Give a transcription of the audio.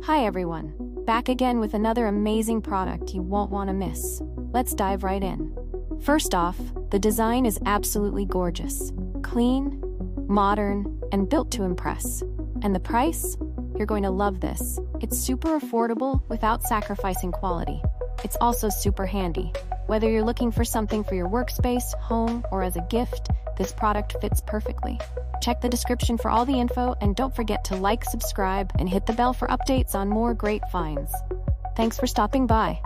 Hi everyone, back again with another amazing product you won't want to miss. Let's dive right in. First off, the design is absolutely gorgeous. Clean, modern, and built to impress. And the price? You're going to love this. It's super affordable without sacrificing quality. It's also super handy. Whether you're looking for something for your workspace, home, or as a gift, this product fits perfectly. Check the description for all the info, and don't forget to like, subscribe, and hit the bell for updates on more great finds. Thanks for stopping by.